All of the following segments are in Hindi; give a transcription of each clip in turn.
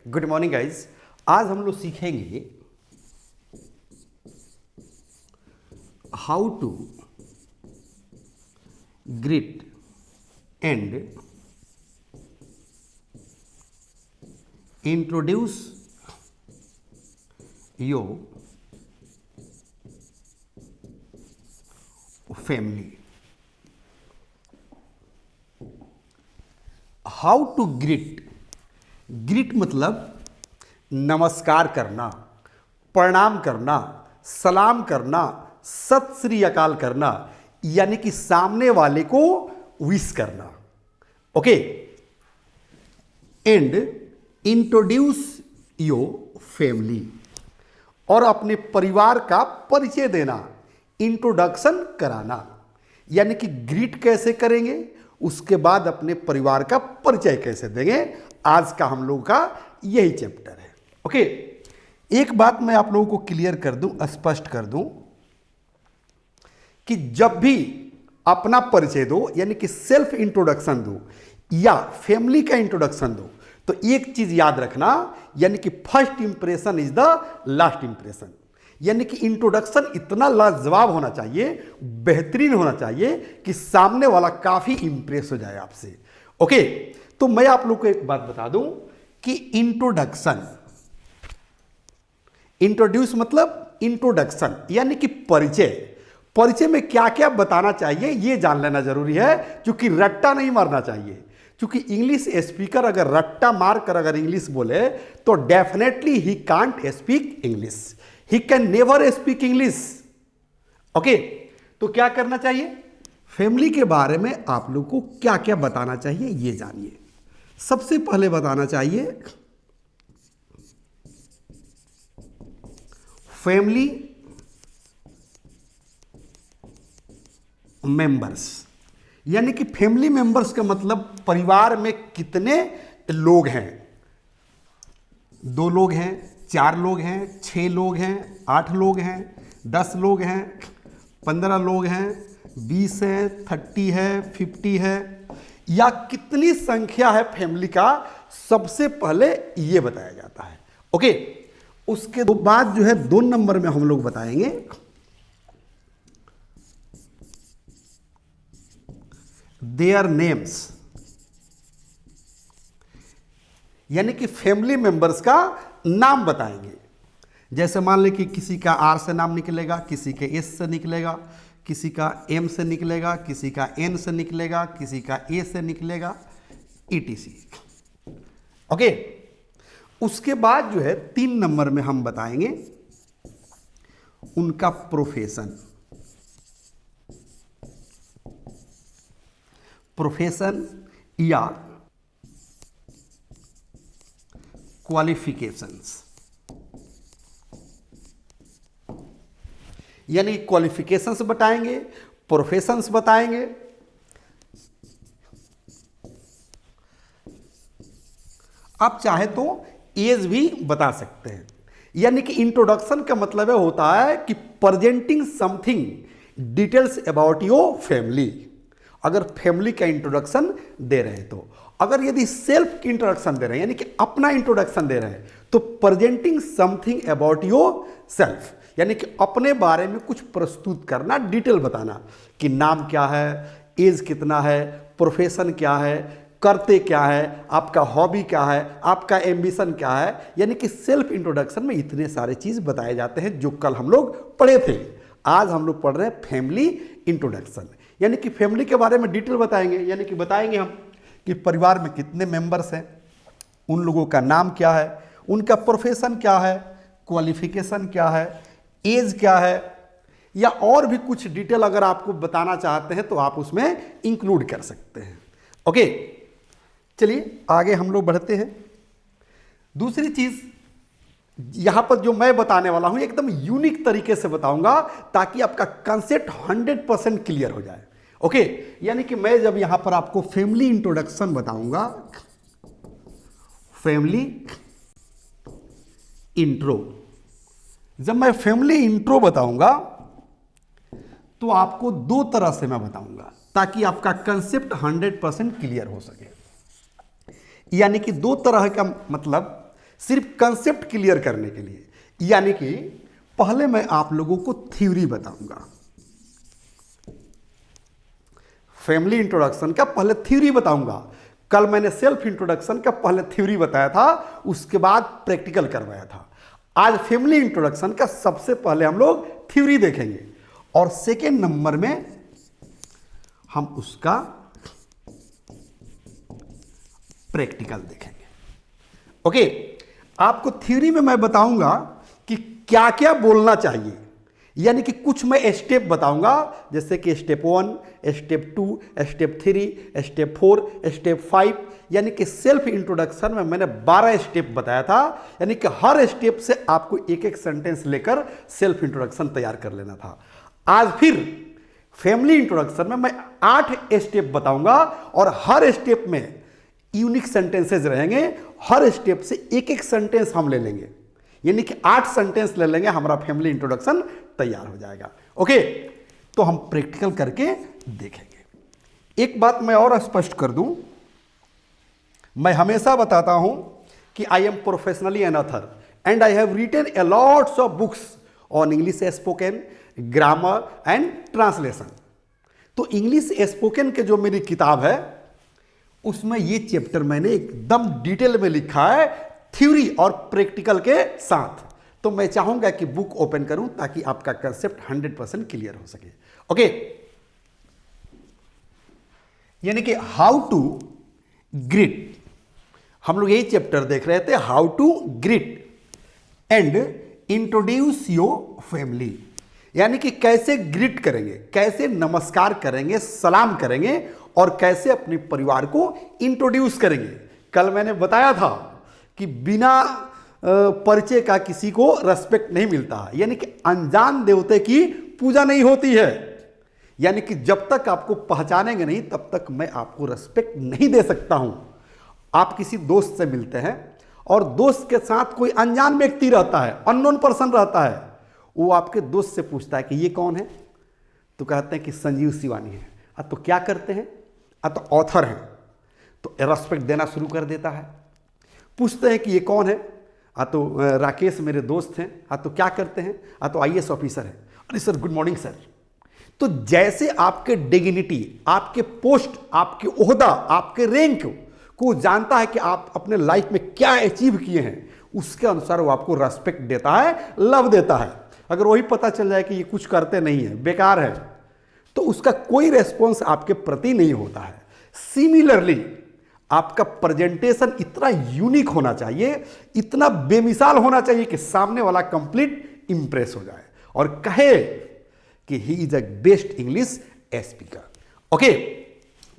Good morning guys. आज हम लोग सीखेंगे how to greet and introduce your family. How to greet, greet मतलब नमस्कार करना, प्रणाम करना, सलाम करना, सत श्री अकाल करना, यानी कि सामने वाले को विश करना। Okay. And introduce your family, और अपने परिवार का परिचय देना, इंट्रोडक्शन कराना। यानी कि ग्रीट कैसे करेंगे, उसके बाद अपने परिवार का परिचय कैसे देंगे, आज का हम लोगों का यही चैप्टर है। ओके। एक बात मैं आप लोगों को क्लियर कर दूं, स्पष्ट कर दूं कि जब भी अपना परिचय दो, यानी कि सेल्फ इंट्रोडक्शन दो या फैमिली का इंट्रोडक्शन दो, तो एक चीज याद रखना, यानी कि first impression is the last impression. यानी कि इंट्रोडक्शन इतना लाजवाब होना चाहिए, बेहतरीन होना चाहिए कि सामने वाला काफी इंप्रेस हो जाए आपसे। ओके। तो मैं आप लोग को एक बात बता दूं कि इंट्रोडक्शन, इंट्रोड्यूस मतलब इंट्रोडक्शन यानी कि परिचय। परिचय में क्या क्या बताना चाहिए ये जान लेना जरूरी है, क्योंकि रट्टा नहीं मारना चाहिए। क्योंकि इंग्लिश स्पीकर अगर रट्टा मार कर अगर इंग्लिश बोले तो definitely he can't speak English, he can never speak English. Okay. तो क्या करना चाहिए, फैमिली के बारे में आप लोग को क्या क्या बताना चाहिए ये जानिए। सबसे पहले बताना चाहिए फैमिली मेंबर्स, यानी कि फैमिली मेंबर्स का मतलब परिवार में कितने लोग हैं। 2 लोग हैं, 4 लोग हैं, 6 लोग हैं, 8 लोग हैं, 10 लोग हैं, 15 लोग हैं, 20 है, 30 है, 50 है, या कितनी संख्या है फैमिली का, सबसे पहले ये बताया जाता है। ओके। उसके बाद जो है 2 नंबर में हम लोग बताएंगे देयर नेम्स, यानी कि फैमिली मेंबर्स का नाम बताएंगे। जैसे मान ले कि किसी का आर से नाम निकलेगा, किसी के एस से निकलेगा, किसी का एम से निकलेगा, किसी का एन से निकलेगा, किसी का ए से निकलेगा, ईटीसी। ओके। उसके बाद जो है 3 नंबर में हम बताएंगे उनका प्रोफेशन, प्रोफेशन या क्वालिफिकेशंस, यानी क्वालिफिकेशंस बताएंगे, प्रोफेशंस बताएंगे। आप चाहे तो एज भी बता सकते हैं। यानी कि इंट्रोडक्शन का मतलब है होता है कि presenting something details about your family. अगर फैमिली का इंट्रोडक्शन दे रहे हैं तो, अगर यदि सेल्फ की इंट्रोडक्शन दे रहे हैं यानी कि अपना इंट्रोडक्शन दे रहे हैं तो presenting something about your self, यानी कि अपने बारे में कुछ प्रस्तुत करना, डिटेल बताना कि नाम क्या है, एज कितना है, प्रोफेशन क्या है, करते क्या है, आपका हॉबी क्या है, आपका एम्बिशन क्या है। यानी कि सेल्फ इंट्रोडक्शन में इतने सारे चीज बताए जाते हैं जो कल हम लोग पढ़े थे। आज हम लोग पढ़ रहे हैं फैमिली इंट्रोडक्शन, यानी कि फैमिली के बारे में डिटेल बताएंगे। यानी कि बताएंगे हम कि परिवार में कितने मेंबर्स हैं, उन लोगों का नाम क्या है, उनका प्रोफेशन क्या है, क्वालिफिकेशन क्या है, एज क्या है, या और भी कुछ डिटेल अगर आपको बताना चाहते हैं तो आप उसमें इंक्लूड कर सकते हैं। ओके। चलिए आगे हम लोग बढ़ते हैं। दूसरी चीज यहां पर जो मैं बताने वाला हूं एकदम यूनिक तरीके से बताऊंगा ताकि आपका कंसेप्ट 100% क्लियर हो जाए। ओके। यानी कि मैं जब यहां पर आपको फैमिली इंट्रोडक्शन बताऊंगा, फैमिली इंट्रो, जब मैं फैमिली इंट्रो बताऊंगा तो आपको 2 तरह से मैं बताऊंगा ताकि आपका कंसेप्ट 100% क्लियर हो सके। यानी कि 2 तरह का मतलब, सिर्फ कंसेप्ट क्लियर करने के लिए। यानी कि पहले मैं आप लोगों को थ्योरी बताऊंगा, फैमिली इंट्रोडक्शन का पहले थ्योरी बताऊंगा। कल मैंने सेल्फ इंट्रोडक्शन का पहले थ्योरी बताया था, उसके बाद प्रैक्टिकल करवाया था। आज फैमिली इंट्रोडक्शन का सबसे पहले हम लोग थ्योरी देखेंगे और सेकेंड नंबर में हम उसका प्रैक्टिकल देखेंगे। ओके, आपको थ्योरी में मैं बताऊंगा कि क्या क्या बोलना चाहिए, यानी कि कुछ मैं स्टेप बताऊंगा, जैसे कि step 1, step 2, step 3, step 4, step 5। यानी कि सेल्फ इंट्रोडक्शन में मैंने 12 स्टेप बताया था, यानी कि हर स्टेप से आपको एक एक सेंटेंस लेकर सेल्फ इंट्रोडक्शन तैयार कर लेना था। आज फिर फैमिली इंट्रोडक्शन में मैं 8 स्टेप बताऊंगा और हर स्टेप में यूनिक सेंटेंसेज रहेंगे। हर स्टेप से एक एक सेंटेंस हम ले लेंगे, यानी कि 8 सेंटेंस ले लेंगे, हमारा फैमिली इंट्रोडक्शन तैयार हो जाएगा। ओके, तो हम प्रैक्टिकल करके देखेंगे। एक बात मैं और स्पष्ट कर दूं, मैं हमेशा बताता हूं कि I am professionally an author and I have written a lots of books on English spoken, grammar and translation. तो इंग्लिश स्पोकन के जो मेरी किताब है उसमें ये चैप्टर मैंने एकदम डिटेल में लिखा है, थ्योरी और प्रैक्टिकल के साथ। तो मैं चाहूंगा कि बुक ओपन करूं ताकि आपका कंसेप्ट 100% क्लियर हो सके। ओके, यानी कि हाउ टू ग्रीट, हम लोग यही चैप्टर देख रहे थे, how to greet and introduce your family. यानी कि कैसे ग्रीट करेंगे, कैसे नमस्कार करेंगे, सलाम करेंगे और कैसे अपने परिवार को इंट्रोड्यूस करेंगे। कल मैंने बताया था कि बिना परिचय का किसी को रेस्पेक्ट नहीं मिलता है, यानी कि अनजान देवते की पूजा नहीं होती है। यानी कि जब तक आपको पहचानेंगे नहीं तब तक मैं आपको रेस्पेक्ट नहीं दे सकता हूं। आप किसी दोस्त से मिलते हैं और दोस्त के साथ कोई अनजान व्यक्ति रहता है, अननोन पर्सन रहता है, वो आपके दोस्त से पूछता है कि ये कौन है, तो कहते हैं कि संजीव शिवानी है। तो क्या करते हैं, तो ऑथर हैं, तो रेस्पेक्ट देना शुरू कर देता है। पूछते हैं कि ये कौन है, तो राकेश मेरे दोस्त हैं। तो क्या करते हैं, तो आईएएस ऑफिसर है। अरे सर गुड मॉर्निंग सर। तो जैसे आपके डिग्निटी, आपके पोस्ट, आपके ओहदा, आपके रैंक को जानता है कि आप अपने लाइफ में क्या अचीव किए हैं, उसके अनुसार वो आपको रेस्पेक्ट देता है, लव देता है। अगर वही पता चल जाए कि ये कुछ करते नहीं है, बेकार है, तो उसका कोई रेस्पॉन्स आपके प्रति नहीं होता है। सिमिलरली आपका प्रेजेंटेशन इतना यूनिक होना चाहिए, इतना बेमिसाल होना चाहिए कि सामने वाला कंप्लीट इंप्रेस हो जाए और कहे कि he is a best English speaker. Okay,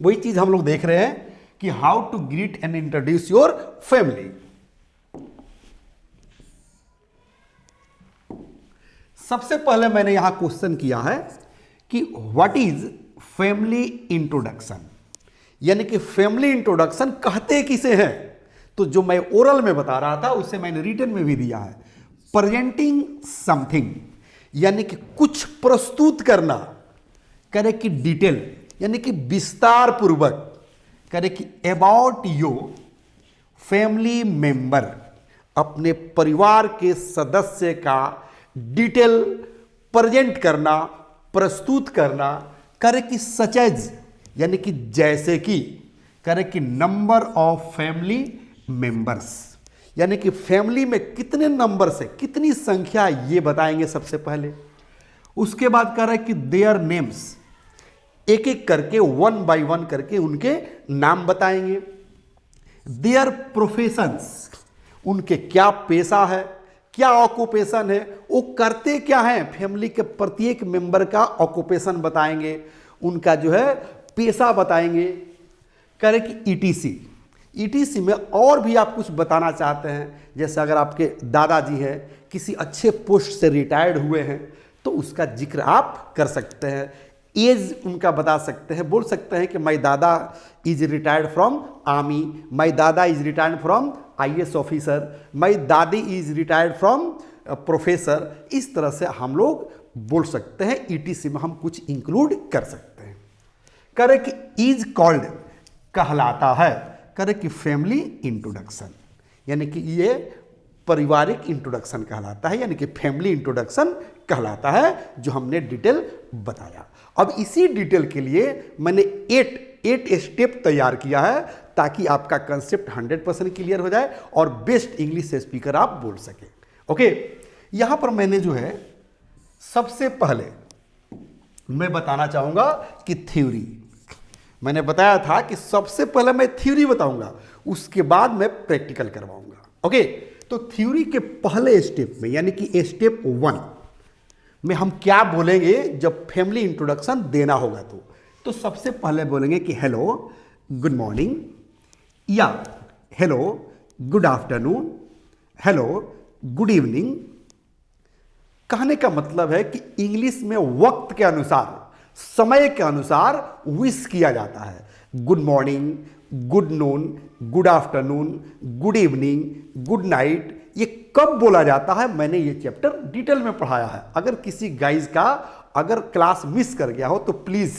वही चीज हम लोग देख रहे हैं कि how to greet and introduce your family. सबसे पहले मैंने यहां क्वेश्चन किया है कि व्हाट इज फैमिली इंट्रोडक्शन, यानी कि फैमिली इंट्रोडक्शन कहते किसे हैं। तो जो मैं ओरल में बता रहा था उसे मैंने रिटन में भी दिया है, प्रेजेंटिंग समथिंग, यानी कि कुछ प्रस्तुत करना, करे कि डिटेल, यानी कि विस्तार पूर्वक, करे कि अबाउट योर फैमिली मेंबर, अपने परिवार के सदस्य का डिटेल प्रेजेंट करना, प्रस्तुत करना, करे कि सच एज, यानी कि जैसे कि, करे कि नंबर ऑफ फैमिली मेंबर्स, यानी कि फैमिली में कितने नंबर से, कितनी संख्या, ये बताएंगे सबसे पहले। उसके बाद कह रहे कि देयर नेम्स, एक एक करके 1 बाय 1 करके उनके नाम बताएंगे। देयर प्रोफेशंस, उनके क्या पेशा है, क्या ऑक्यूपेशन है, वो करते क्या हैं, फैमिली के प्रत्येक मेंबर का ऑक्यूपेशन बताएंगे, उनका जो है पेशा बताएंगे। करें कि ईटीसी, ईटीसी में और भी आप कुछ बताना चाहते हैं, जैसे अगर आपके दादाजी हैं, किसी अच्छे पोस्ट से रिटायर्ड हुए हैं, तो उसका जिक्र आप कर सकते हैं। एज उनका बता सकते हैं, बोल सकते हैं कि my dada is retired from army, my dada is retired from IAS officer, my dadi is retired from professor. इस तरह से हम लोग बोल सकते हैं, ईटीसी में हम कुछ इंक्लूड कर सकते हैं। करे कि इज कॉल्ड, कहलाता है, करे कि फैमिली इंट्रोडक्शन, यानी कि ये पारिवारिक इंट्रोडक्शन कहलाता है, यानी कि फैमिली इंट्रोडक्शन कहलाता है, जो हमने डिटेल बताया। अब इसी डिटेल के लिए मैंने 8 स्टेप तैयार किया है ताकि आपका कंसेप्ट 100% क्लियर हो जाए और बेस्ट इंग्लिश स्पीकर आप बोल सके। ओके, यहां पर मैंने जो है सबसे पहले मैं बताना चाहूंगा कि थ्योरी, मैंने बताया था कि सबसे पहले मैं थ्योरी बताऊंगा, उसके बाद मैं प्रैक्टिकल करवाऊंगा। ओके, तो थ्योरी के पहले स्टेप में यानी कि स्टेप 1 में हम क्या बोलेंगे जब फैमिली इंट्रोडक्शन देना होगा। तो सबसे पहले बोलेंगे कि हेलो गुड मॉर्निंग, या hello good afternoon, hello good evening. कहने का मतलब है कि इंग्लिश में वक्त के अनुसार, समय के अनुसार विश किया जाता है। Good morning, good noon, good afternoon, good evening, good night, ये कब बोला जाता है मैंने ये चैप्टर डिटेल में पढ़ाया है। अगर किसी गाइज का अगर क्लास मिस कर गया हो तो प्लीज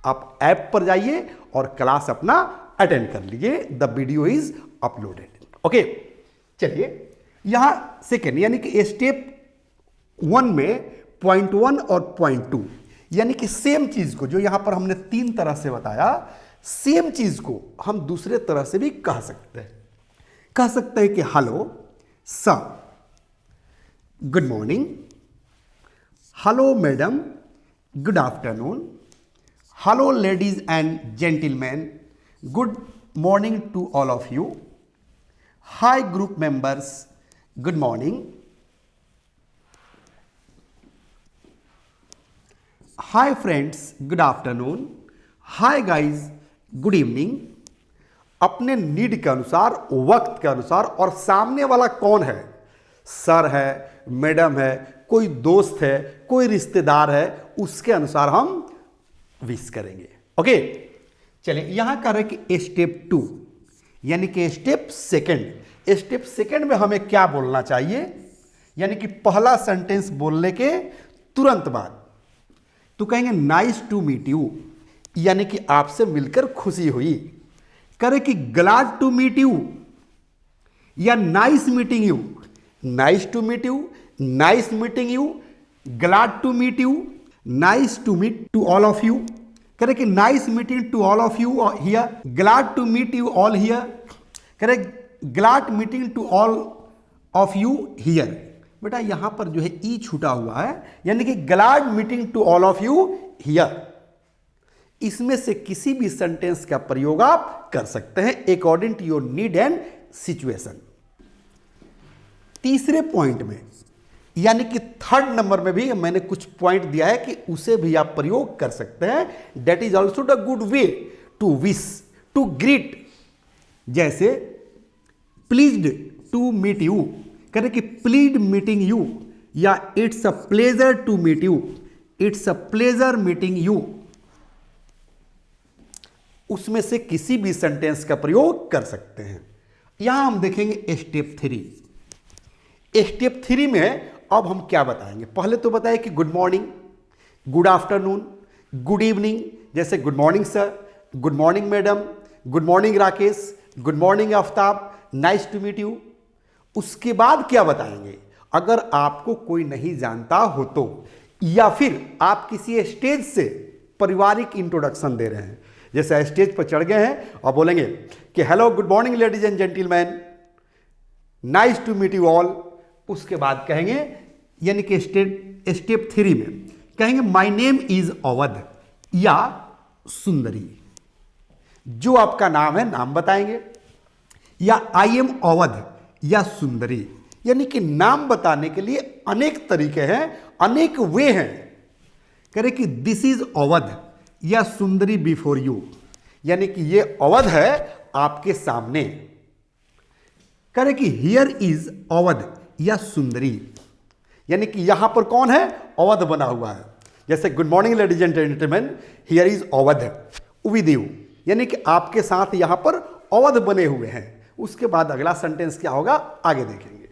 आप ऐप पर जाइए और क्लास अपना अटेंड कर लीजिए। The video is uploaded. Okay, चलिए यहां सेकेंड यानी कि स्टेप 1 में पॉइंट 1 और पॉइंट 2 यानी कि सेम चीज को जो यहां पर हमने 3 तरह से बताया, सेम चीज को हम दूसरे तरह से भी कह सकते हैं। कह सकते हैं कि hello sir, good morning, hello madam, good afternoon, hello ladies and gentleman, good morning to all of you, hi group members, good morning, hi friends, good afternoon, hi guys, good evening. अपने नीड के अनुसार, वक्त के अनुसार, और सामने वाला कौन है, सर है, मैडम है, कोई दोस्त है, कोई रिश्तेदार है, उसके अनुसार हम विश करेंगे। ओके, चलिए यहां कह रहे कि स्टेप 2 यानी कि स्टेप सेकेंड में हमें क्या बोलना चाहिए, यानी कि पहला सेंटेंस बोलने के तुरंत बाद तो कहेंगे नाइस टू मीट यू, यानी कि आपसे मिलकर खुशी हुई। करे कि ग्लैड टू मीट यू या nice meeting you, nice to meet you, nice meeting you, glad to meet you, nice to meet to all of you. करे कि nice meeting to all of you here, glad to meet you all here. करे glad meeting to all of you here. बेटा यहां पर जो है ई छूटा हुआ है, यानी कि glad meeting to all of you here. इसमें से किसी भी सेंटेंस का प्रयोग आप कर सकते हैं according to your need and situation. तीसरे पॉइंट में यानी कि 3rd नंबर में भी मैंने कुछ पॉइंट दिया है कि उसे भी आप प्रयोग कर सकते हैं। That is also the good way to wish, to greet. जैसे प्लीज्ड टू मीट यू, करें कि प्लीज मीटिंग यू, या it's a pleasure to meet you, it's a pleasure meeting you. उसमें से किसी भी सेंटेंस का प्रयोग कर सकते हैं। यहां हम देखेंगे स्टेप 3। स्टेप 3 में अब हम क्या बताएंगे, पहले तो बताएं कि good morning, good afternoon, good evening. जैसे good morning sir, good morning madam, good morning Rakesh, good morning Aftab, nice to meet you. उसके बाद क्या बताएंगे, अगर आपको कोई नहीं जानता हो तो, या फिर आप किसी स्टेज से पारिवारिक इंट्रोडक्शन दे रहे हैं, जैसे स्टेज पर चढ़ गए हैं और बोलेंगे कि hello good morning ladies and gentleman, nice to meet you all. उसके बाद कहेंगे यानी कि स्टेप 3 में कहेंगे माय नेम इज अवध या सुंदरी। जो आपका नाम है नाम बताएंगे, या आई एम अवध या सुंदरी। यानी कि नाम बताने के लिए अनेक तरीके हैं, अनेक वे हैं। करें कि दिस इज अवध या सुंदरी बिफोर यू, यानी कि ये अवध है आपके सामने। करें कि हियर इज अवध या सुंदरी, यानी कि यहां पर कौन है, अवध बना हुआ है। जैसे good morning ladies and gentleman, here is Awadh with you, यानी कि आपके साथ यहां पर अवध बने हुए हैं। उसके बाद अगला सेंटेंस क्या होगा आगे देखेंगे।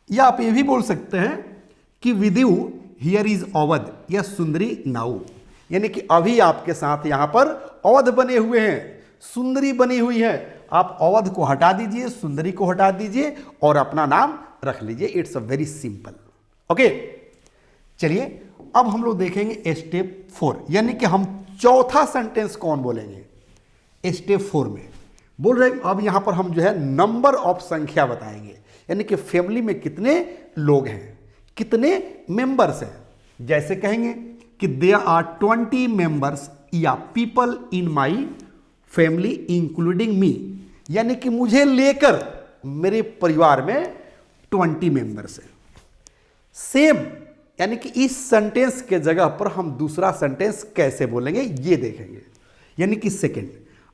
या आप ये भी बोल सकते हैं कि with you here is Awadh या सुंदरी नाउ, यानी कि अभी आपके साथ यहां पर अवध बने हुए हैं, सुंदरी बनी हुई है, आप अवध को हटा दीजिए, सुंदरी को हटा दीजिए और अपना नाम रख लीजिए। It's a very simple. Okay, चलिए अब हम लोग देखेंगे स्टेप 4, यानी कि हम चौथा सेंटेंस कौन बोलेंगे स्टेप 4 में। बोल रहे अब यहां पर हम जो है नंबर ऑफ संख्या बताएंगे, यानी कि फैमिली में कितने लोग हैं, कितने मेंबर्स हैं। जैसे कहेंगे कि देयर आर 20 मेंबर्स या people in my family including मी, यानी कि मुझे लेकर मेरे परिवार में 20 मेंबर्स हैं। सेम यानी कि इस सेंटेंस के जगह पर हम दूसरा सेंटेंस कैसे बोलेंगे ये देखेंगे। यानी कि second,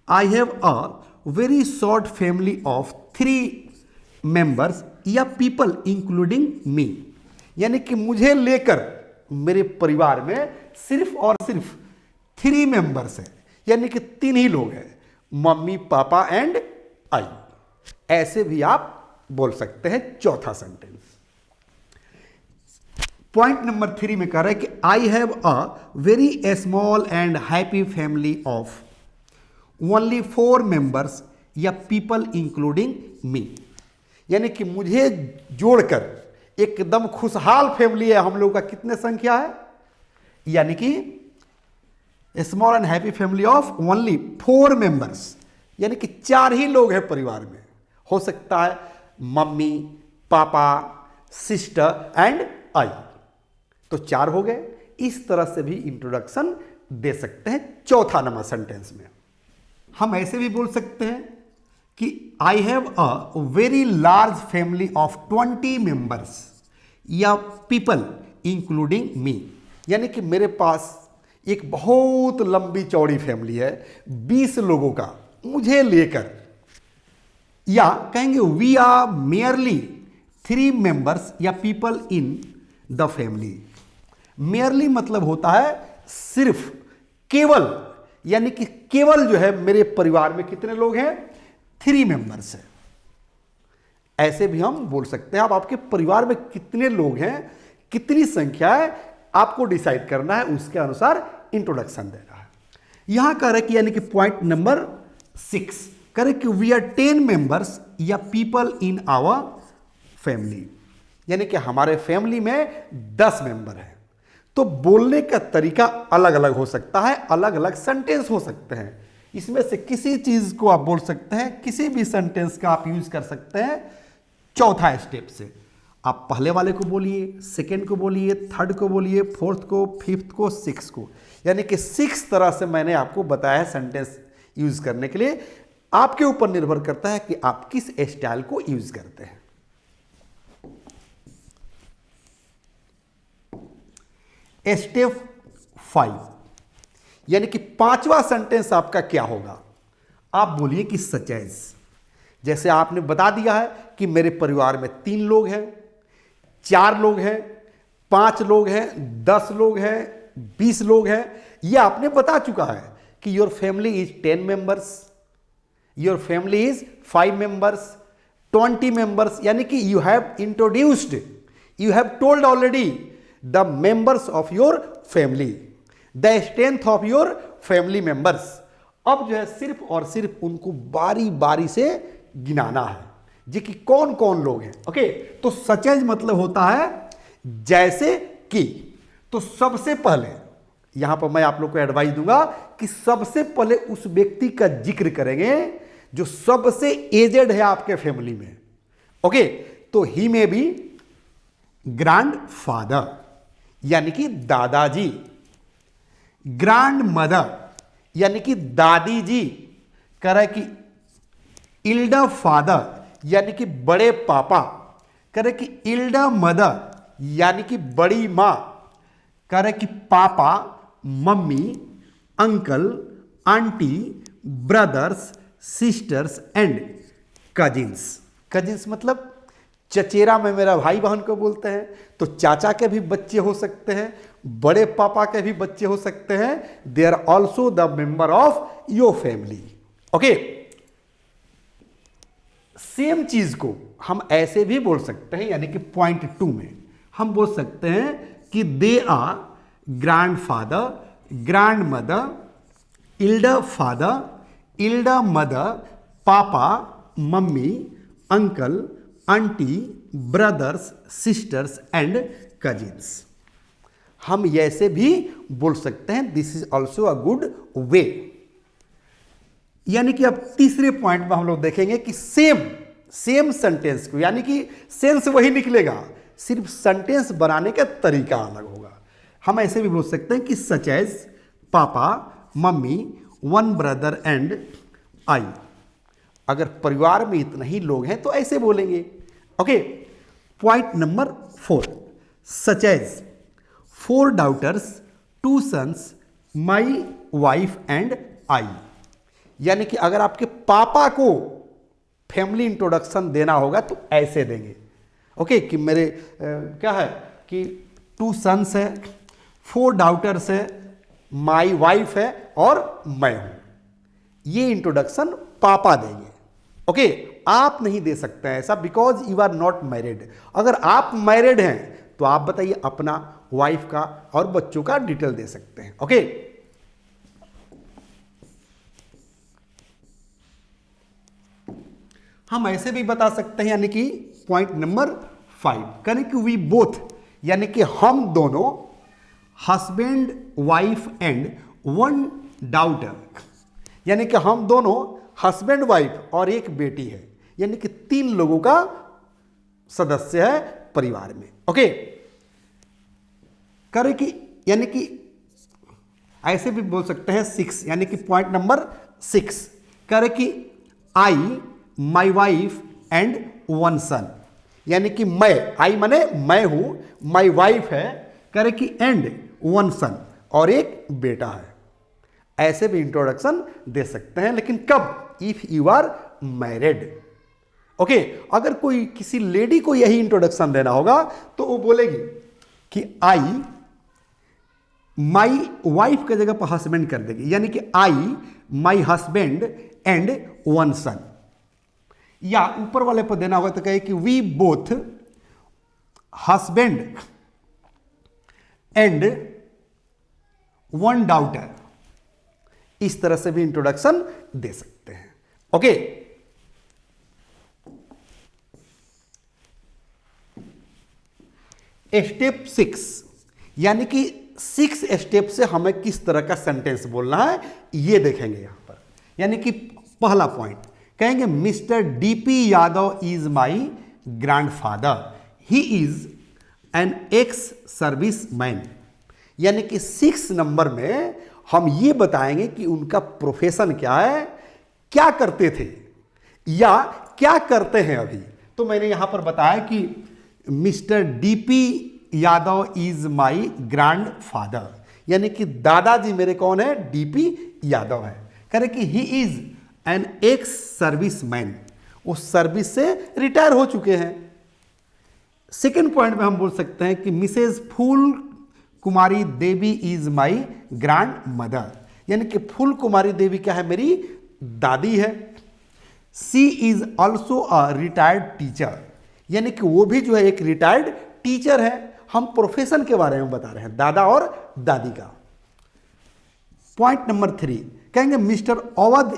I have a very short family of 3 members या पीपल इंक्लूडिंग मी, यानी कि मुझे लेकर मेरे परिवार में सिर्फ और सिर्फ 3 मेंबर्स हैं, यानी कि 3 ही लोग हैं, मम्मी पापा एंड आई। ऐसे भी आप बोल सकते हैं चौथा सेंटेंस। पॉइंट नंबर 3 में कह रहा है कि I have a very small and happy family of only 4 members या पीपल इंक्लूडिंग मी, यानी कि मुझे जोड़कर एकदम खुशहाल फैमिली है हम लोगों का। कितने संख्या है, यानी कि small and happy family of only 4 members, यानी कि 4 ही लोग हैं परिवार में। हो सकता है mummy papa sister and I, तो 4 हो गए। इस तरह से भी इंट्रोडक्शन दे सकते हैं चौथा नंबर सेंटेंस में। हम ऐसे भी बोल सकते हैं कि I have a very large family of 20 members या पीपल इंक्लूडिंग मी, यानी कि मेरे पास एक बहुत लंबी चौड़ी फैमिली है 20 लोगों का मुझे लेकर। या कहेंगे वी आर मेयरली 3 मेंबर्स या people in the family. Merely मतलब होता है सिर्फ, केवल, यानी कि केवल जो है मेरे परिवार में कितने लोग हैं 3 मेंबर्स हैं। ऐसे भी हम बोल सकते हैं। अब आपके परिवार में कितने लोग हैं, कितनी संख्या है, आपको डिसाइड करना है, उसके अनुसार इंट्रोडक्शन देना है। यहां कह रहे कि यानी कि पॉइंट नंबर 6 करें कि वी आर 10 मेंबर्स या पीपल इन आवर फैमिली, यानी कि हमारे फैमिली में 10 मेंबर हैं। तो बोलने का तरीका अलग अलग हो सकता है, अलग अलग सेंटेंस हो सकते हैं। इसमें से किसी चीज को आप बोल सकते हैं, किसी भी सेंटेंस का आप यूज कर सकते हैं चौथा स्टेप से। आप पहले वाले को बोलिए, सेकेंड को बोलिए, थर्ड को बोलिए, फोर्थ को, फिफ्थ को, सिक्स को, यानी कि 6 तरह से मैंने आपको बताया है सेंटेंस यूज करने के लिए। आपके ऊपर निर्भर करता है कि आप किस स्टाइल को यूज करते हैं। स्टेप 5 यानी कि 5वां सेंटेंस आपका क्या होगा। आप बोलिए कि सच एज, जैसे आपने बता दिया है कि मेरे परिवार में 3 लोग हैं, 4 लोग हैं, 5 लोग हैं, 10 लोग हैं, 20 लोग हैं। यह आपने बता चुका है कि your family is 10 members, your family is 5 members, 20 members, यानी कि you have introduced, you have told already the members of your family, the strength of your family members. अब जो है सिर्फ और सिर्फ उनको बारी बारी से गिनाना है जी कि कौन कौन लोग हैं। ओके, तो सच एज मतलब होता है जैसे कि। तो सबसे पहले यहां पर मैं आप लोग को एडवाइस दूंगा कि सबसे पहले उस व्यक्ति का जिक्र करेंगे जो सबसे एजेड है आपके फैमिली में। ओके, तो ही में बी ग्रैंड फादर यानी कि दादाजी, ग्रैंड मदर यानी कि दादी जी, कह रहा है कि इल्डर फादर यानी कि बड़े पापा, कह रहे कि इल्डर मदर यानी कि बड़ी मां, कह रहे कि पापा, mummy, uncle, aunty, brothers, sisters and cousins. Cousins मतलब चचेरा में मेरा भाई बहन को बोलते हैं, तो चाचा के भी बच्चे हो सकते हैं, बड़े पापा के भी बच्चे हो सकते हैं। They are also the member of your family. Okay, same चीज को हम ऐसे भी बोल सकते हैं, यानी कि पॉइंट 2 में हम बोल सकते हैं कि they are grand father, grand mother, elder father, elder mother, papa, mummy, uncle, aunty, brothers, sisters and cousins. हम ऐसे भी बोल सकते हैं, this is also a good way. यानी कि अब तीसरे पॉइंट में हम लोग देखेंगे कि सेम सेंटेंस को, यानी कि सेंस वही निकलेगा, सिर्फ सेंटेंस बनाने का तरीका अलग होगा। हम ऐसे भी बोल सकते हैं कि सच एज पापा, mummy, one brother and I. अगर परिवार में इतने ही लोग हैं तो ऐसे बोलेंगे। Okay, point number 4, such as 4 daughters, 2 sons, my wife and I. यानी कि अगर आपके पापा को फैमिली इंट्रोडक्शन देना होगा तो ऐसे देंगे। ओके, कि मेरे क्या है कि 2 sons है, 4 daughters है, माई वाइफ है और मैं हूं। ये इंट्रोडक्शन पापा देंगे। ओके, आप नहीं दे सकते हैं ऐसा, because you are not married. अगर आप मैरिड हैं तो आप बताइए, अपना, वाइफ का और बच्चों का डिटेल दे सकते हैं। ओके, हम ऐसे भी बता सकते हैं, यानी कि पॉइंट नंबर 5 करें कि वी बोथ, यानी कि हम दोनों, हस्बैंड, वाइफ एंड 1 daughter, यानी कि हम दोनों हस्बैंड, वाइफ और एक बेटी है, यानी कि 3 लोगों का सदस्य है परिवार में। ओके, करें कि यानी कि ऐसे भी बोल सकते हैं 6, यानी कि पॉइंट नंबर 6 करें कि आई, माई वाइफ एंड 1 son, यानी कि मैं, आई माने मैं हूं, माई वाइफ है, करें कि एंड 1 son और एक बेटा है। ऐसे भी इंट्रोडक्शन दे सकते हैं, लेकिन कब? If you are married. Okay, अगर कोई किसी लेडी को यही इंट्रोडक्शन देना होगा तो वो बोलेगी कि आई, माई वाइफ की जगह पर हस्बैंड कर देगी, यानी कि आई, माई हस्बैंड एंड 1 son। या ऊपर वाले पर देना होगा तो कहे कि we both husband and 1 daughter। इस तरह से भी इंट्रोडक्शन दे सकते हैं। ओके, स्टेप 6, यानी कि 6 स्टेप से हमें किस तरह का सेंटेंस बोलना है ये देखेंगे यहां पर। यानी कि पहला पॉइंट कहेंगे, mister DP Yadav is my grandfather, he is an ex service man. यानी कि 6 नंबर में हम ये बताएंगे कि उनका प्रोफेशन क्या है, क्या करते थे या क्या करते हैं अभी। तो मैंने यहां पर बताया कि mister DP Yadav is my grandfather, यानी कि दादाजी मेरे कौन है? डीपी यादव है। कह रहे कि he is an ex service man, वो सर्विस से रिटायर हो चुके हैं। सेकेंड पॉइंट में हम बोल सकते हैं कि Mrs Phool Kumari Devi is my grand mother, यानी कि फूल कुमारी देवी क्या है? मेरी दादी है। She is also a retired teacher, यानी कि वो भी जो है एक रिटायर्ड टीचर है। हम प्रोफेशन के बारे में बता रहे हैं, दादा और दादी का। पॉइंट नंबर 3 कहेंगे mister Awadh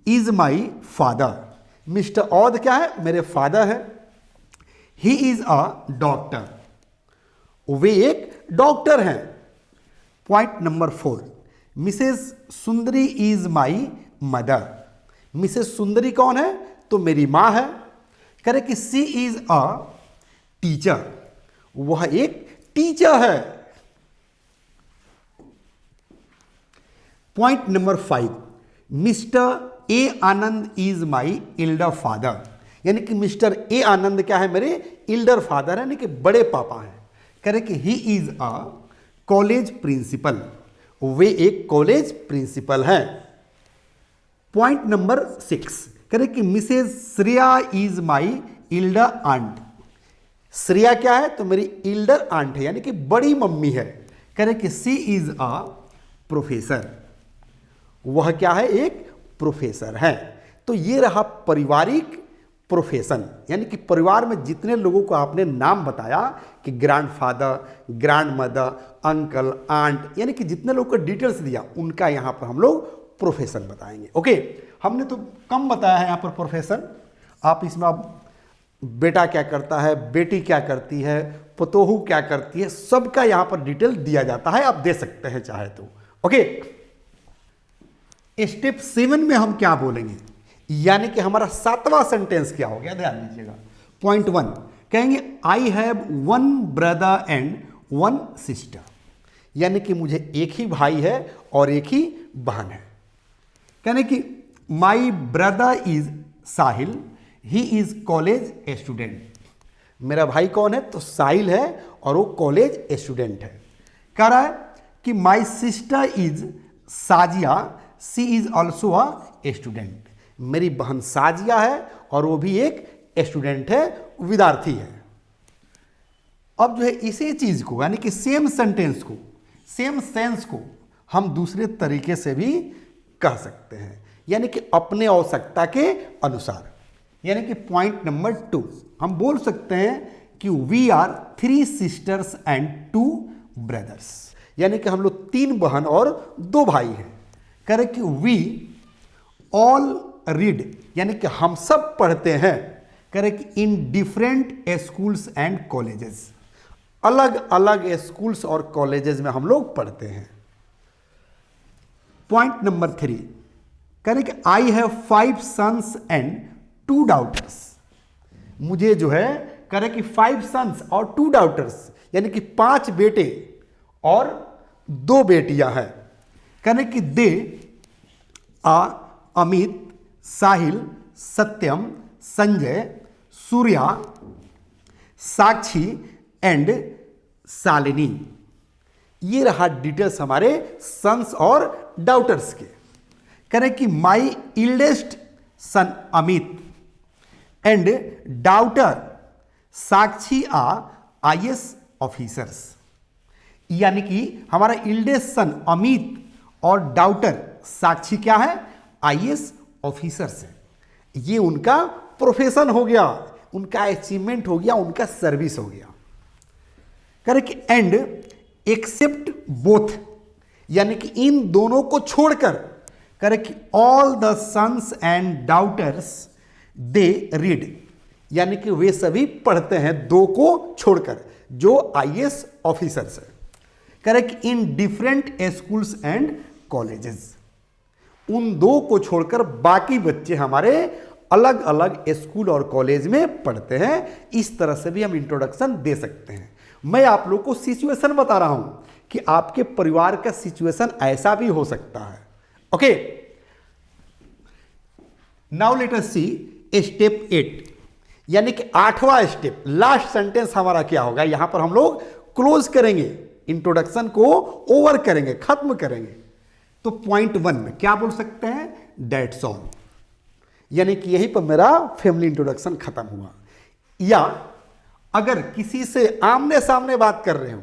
is my father, mister Awadh क्या है? मेरे फादर है। ही इज अ डॉक्टर, वे एक डॉक्टर हैं। Point number 4 Mrs Sundari is my mother, Mrs सुंदरी कौन है? तो मेरी मां है। करे कि सी इज अ टीचर, वह एक टीचर है। Point number 5 mister A Anand is my Elder father, यानी कि मिस्टर ए आनंद क्या है? मेरे एल्डर फादर है, यानी कि बड़े पापा हैं। करें कि he is a college principal, वे एक कॉलेज प्रिंसिपल हैं। पॉइंट नंबर 6 करें कि Mrs Shreya is my elder aunt, Shreya क्या है? तो मेरी एल्डर आंट है, यानी कि बड़ी मम्मी है। करें कि सी इज अ प्रोफेसर, वह क्या है? एक प्रोफेसर है। तो ये रहा पारिवारिक प्रोफेशन, यानी कि परिवार में जितने लोगों को आपने नाम बताया कि grandfather, grand mother, uncle, aunt, यानी कि जितने लोगों को डिटेल्स दिया उनका यहाँ पर हम लोग प्रोफेशन बताएंगे। ओके, हमने तो कम बताया है यहाँ पर प्रोफेशन। आप इसमें आप बेटा क्या करता है, बेटी क्या करती है, पतोहू क्या करती है, सबका यहाँ पर डिटेल दिया जाता है, आप दे सकते हैं चाहे तो। ओके, स्टेप 7 में हम क्या बोलेंगे, यानी कि हमारा 7वां सेंटेंस क्या हो गया, ध्यान दीजिएगा। पॉइंट 1 कहेंगे I have 1 brother and 1 sister, यानी कि मुझे एक ही भाई है और एक ही बहन है। कहने कि my brother is Sahil, he is college student. मेरा भाई कौन है, तो साहिल है और वो कॉलेज स्टूडेंट है। कह रहा है कि my sister is Sajiya, she is also a student. मेरी बहन साजिया है और वो भी एक स्टूडेंट है, विद्यार्थी है। अब जो है इसी चीज को, यानी कि सेम सेंटेंस को, सेम सेंस को हम दूसरे तरीके से भी कह सकते हैं, यानी कि अपने आवश्यकता के अनुसार। यानी कि पॉइंट नंबर 2 हम बोल सकते हैं कि we are 3 sisters and 2 brothers, यानी कि हम लोग 3 बहन और 2 भाई हैं। कह रहे कि वी ऑल रीड, यानी कि हम सब पढ़ते हैं। कह रहे कि in different schools and colleges, अलग अलग स्कूल्स और कॉलेजेस में हम लोग पढ़ते हैं। पॉइंट नंबर 3 कह रहे कि I have 5 sons and 2 daughters. मुझे जो है कह रहे कि 5 सन्स और 2 डाउटर्स, यानी कि 5 बेटे और 2 बेटियां हैं। कह रहे कि दे अमित, साहिल, सत्यम, संजय, सूर्या, साक्षी एंड शालिनी। ये रहा डिटेल्स हमारे सन्स और डाउटर्स के। कह रहे कि my eldest son Amit and daughter Sakshi are IAS officers, यानी कि हमारा इल्डेस्ट सन अमित और डाउटर साक्षी क्या है, IAS ऑफिसर्स है। ये उनका प्रोफेशन हो गया, उनका अचीवमेंट हो गया, उनका सर्विस हो गया। कह रहे कि एंड एक्सेप्ट बोथ, यानी कि इन दोनों को छोड़कर, कह रहे कि all the sons and daughters they read, यानी कि वे सभी पढ़ते हैं, 2 को छोड़कर जो IAS ऑफिसर्स है। कह रहे कि in different schools and colleges, उन 2 को छोड़कर बाकी बच्चे हमारे अलग अलग स्कूल और कॉलेज में पढ़ते हैं। इस तरह से भी हम इंट्रोडक्शन दे सकते हैं। मैं आप लोग को सिचुएशन बता रहा हूं कि आपके परिवार का सिचुएशन ऐसा भी हो सकता है। Okay, now let us see step 8, यानी कि 8वां स्टेप, लास्ट सेंटेंस हमारा क्या होगा। यहां पर हम लोग क्लोज करेंगे, इंट्रोडक्शन को ओवर करेंगे, खत्म करेंगे। तो पॉइंट 1 में क्या बोल सकते हैं, दैट्स ऑल, यानी कि यहीं पर मेरा फैमिली इंट्रोडक्शन खत्म हुआ। या अगर किसी से आमने सामने बात कर रहे हो,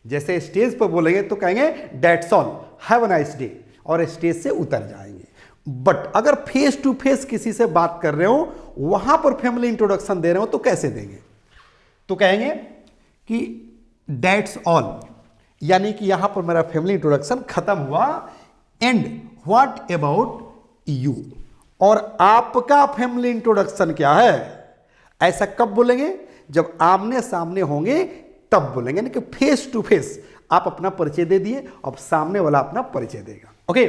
जैसे स्टेज पर बोलेंगे तो कहेंगे that's all, have a nice day, और स्टेज से उतर जाएंगे। बट अगर फेस टू फेस किसी से बात कर रहे हो, वहां पर फैमिली इंट्रोडक्शन दे रहे हो, तो कैसे देंगे, तो कहेंगे कि दैट्स ऑल, यानी कि यहां पर मेरा फैमिली इंट्रोडक्शन खत्म हुआ। एंड व्हाट अबाउट यू, और आपका फैमिली इंट्रोडक्शन क्या है। ऐसा कब बोलेंगे, जब आमने सामने होंगे तब बोलेंगे, यानी कि फेस टू फेस आप अपना परिचय दे दिए, अब सामने वाला अपना परिचय देगा। ओके,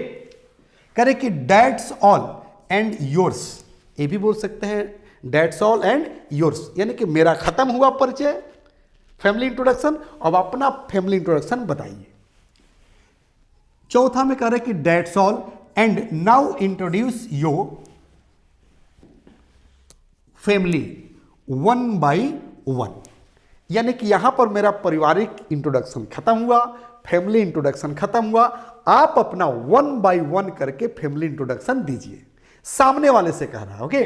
करें कि दैट्स ऑल एंड योर्स, ये भी बोल सकते हैं दैट्स ऑल एंड योर्स, यानी कि मेरा खत्म हुआ परिचय, फैमिली इंट्रोडक्शन, अब अपना फैमिली इंट्रोडक्शन बताइए। चौथा में कह रहे कि that's all and now introduce your family 1 by 1, यानी कि यहां पर मेरा पारिवारिक इंट्रोडक्शन खत्म हुआ, फैमिली इंट्रोडक्शन खत्म हुआ, आप अपना 1 by 1 करके फैमिली इंट्रोडक्शन दीजिए, सामने वाले से कह रहा है। ओके,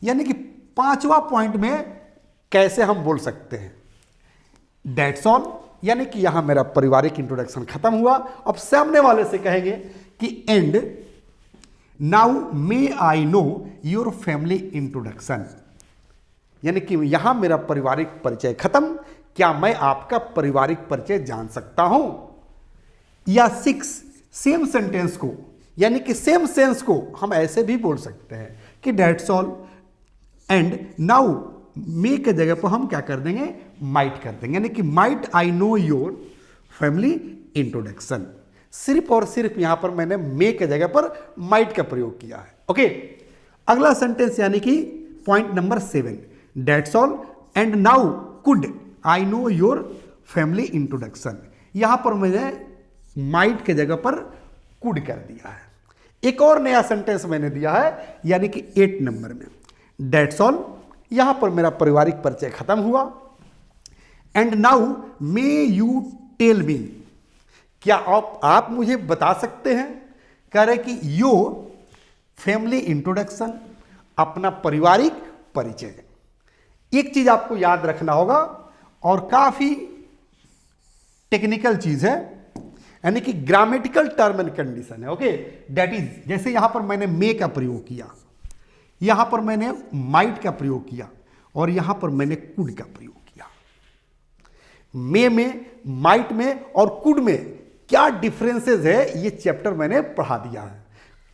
यानी कि 5वां पॉइंट में कैसे हम बोल सकते हैं दैट्स ऑल, यानी कि यहां मेरा पारिवारिक इंट्रोडक्शन खत्म हुआ, अब सामने वाले से कहेंगे कि and now may I know your family introduction, यानी कि यहां मेरा पारिवारिक परिचय खत्म, क्या मैं आपका पारिवारिक परिचय जान सकता हूं। या 6 सेम सेंटेंस को यानी कि सेम सेंस को हम ऐसे भी बोल सकते हैं कि दैट्स ऑल एंड नाउ मे के जगह पर हम क्या कर देंगे, माइट कर देंगे, यानी कि might I know your family introduction. सिर्फ और सिर्फ यहां पर मैंने मे के जगह पर माइट का प्रयोग किया है। ओके, अगला सेंटेंस यानी कि point number 7, that's all and now could I know your family introduction. यहां पर मैंने माइट के जगह पर कुड कर दिया है। एक और नया सेंटेंस मैंने दिया है यानी कि 8 नंबर में, दैट्स ऑल, यहां पर मेरा पारिवारिक परिचय खत्म हुआ। And now may you tell me, क्या आप मुझे बता सकते हैं, कह रहे कि यो फैमिली इंट्रोडक्शन, अपना पारिवारिक परिचय। एक चीज आपको याद रखना होगा और काफी टेक्निकल चीज है, यानी कि ग्रामेटिकल टर्म एंड कंडीशन है। ओके, दैट इज, जैसे यहां पर मैंने मे का प्रयोग किया, यहां पर मैंने माइट का प्रयोग किया और यहां पर मैंने कुड का प्रयोग किया। मे में, माइट में और कुड में क्या डिफरेंसेस है, ये चैप्टर मैंने पढ़ा दिया है।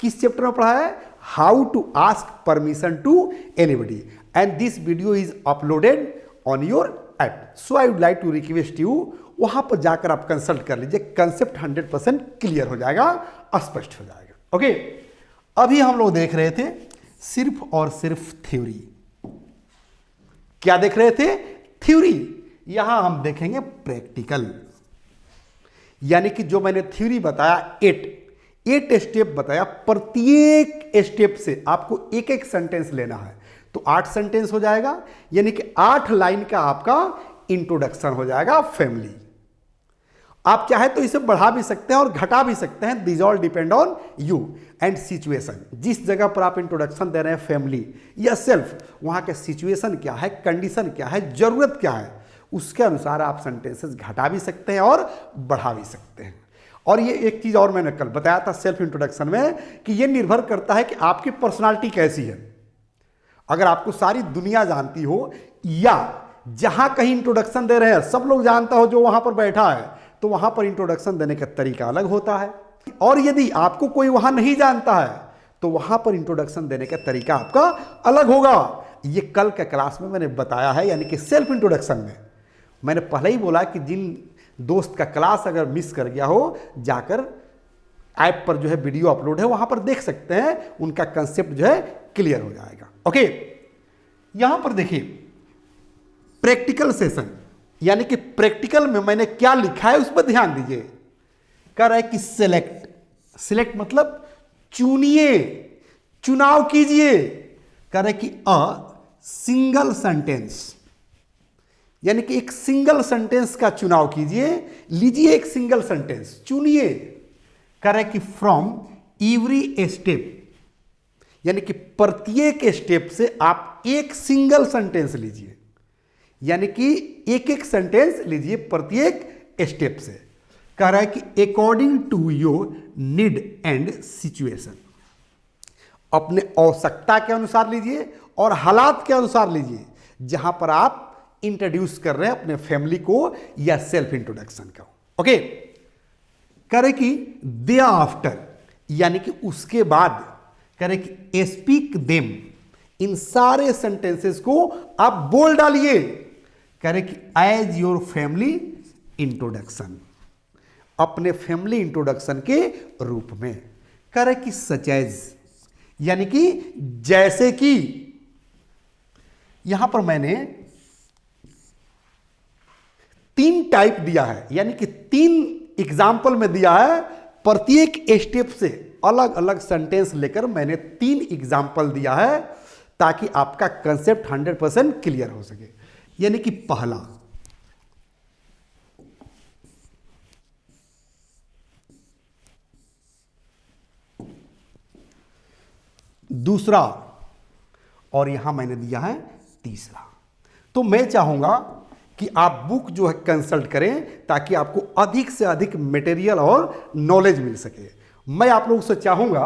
किस चैप्टर में पढ़ा है, how to ask permission to anybody, and this video is uploaded on your app. So I would like to request you, वहां पर जाकर आप कंसल्ट कर लीजिए, कंसेप्ट 100% क्लियर हो जाएगा, स्पष्ट हो जाएगा। ओके, अभी हम लोग देख रहे थे सिर्फ और सिर्फ थ्योरी। क्या देख रहे थे, थ्योरी। यहां हम देखेंगे प्रैक्टिकल, यानी कि जो मैंने थ्योरी बताया 8 स्टेप बताया, प्रत्येक स्टेप से आपको एक एक सेंटेंस लेना है, तो 8 सेंटेंस हो जाएगा, यानी कि 8 लाइन का आपका इंट्रोडक्शन हो जाएगा फैमिली। आप चाहे तो इसे बढ़ा भी सकते हैं और घटा भी सकते हैं, this all depend on you and situation. जिस जगह पर आप इंट्रोडक्शन दे रहे हैं फैमिली या सेल्फ, वहां के सिचुएशन क्या है, कंडीशन क्या है, जरूरत क्या है, उसके अनुसार आप सेंटेंसेस घटा भी सकते हैं और बढ़ा भी सकते हैं। और ये एक चीज और मैंने कल बताया था सेल्फ इंट्रोडक्शन में, कि ये निर्भर करता है कि आपकी पर्सनालिटी कैसी है। अगर आपको सारी दुनिया जानती हो या जहां कहीं इंट्रोडक्शन दे रहे हैं सब लोग जानता हो जो वहां पर बैठा है, तो वहां पर इंट्रोडक्शन देने का तरीका अलग होता है। और यदि आपको कोई वहां नहीं जानता है तो वहां पर इंट्रोडक्शन देने का तरीका आपका अलग होगा। ये कल के क्लास में मैंने बताया है, यानी कि सेल्फ इंट्रोडक्शन में मैंने पहले ही बोला कि जिन दोस्त का क्लास अगर मिस कर गया हो, जाकर ऐप पर जो है वीडियो अपलोड है वहां पर देख सकते हैं, उनका कंसेप्ट जो है क्लियर हो जाएगा। ओके, यहां पर देखिए प्रैक्टिकल सेशन, यानी कि प्रैक्टिकल में मैंने क्या लिखा है उस पर ध्यान दीजिए। कह रहा है कि सिलेक्ट मतलब चुनिए, चुनाव कीजिए। कह रहा है कि अ सिंगल सेंटेंस, यानी कि एक सिंगल सेंटेंस का चुनाव कीजिए, लीजिए एक सिंगल सेंटेंस, चुनिए। कह रहा है कि फ्रॉम एवरी स्टेप, यानी कि प्रत्येक स्टेप से आप एक सिंगल सेंटेंस लीजिए, यानी कि एक एक सेंटेंस लीजिए प्रत्येक स्टेप से। कह रहा है कि according to your need and situation, अपने आवश्यकता के अनुसार लीजिए और हालात के अनुसार लीजिए, जहां पर आप इंट्रोड्यूस कर रहे हैं अपने फैमिली को या सेल्फ इंट्रोडक्शन का। ओके, कह रहे कि दे आफ्टर, यानी कि उसके बाद, कह रहे कि स्पीक देम, इन सारे सेंटेंसेस को आप बोल डालिए। कह रहे कि एज योर फैमिली इंट्रोडक्शन, अपने फैमिली इंट्रोडक्शन के रूप में। कह रहे कि सच एज, यानी कि जैसे कि, यहां पर मैंने 3 टाइप दिया है, यानी कि 3 एग्जाम्पल में दिया है, प्रत्येक स्टेप से अलग अलग सेंटेंस लेकर मैंने 3 एग्जाम्पल दिया है, ताकि आपका कंसेप्ट 100% क्लियर हो सके। यानी कि पहला, दूसरा, और यहां मैंने दिया है तीसरा। तो मैं चाहूंगा कि आप बुक जो है कंसल्ट करें, ताकि आपको अधिक से अधिक मटेरियल और नॉलेज मिल सके। मैं आप लोगों से चाहूंगा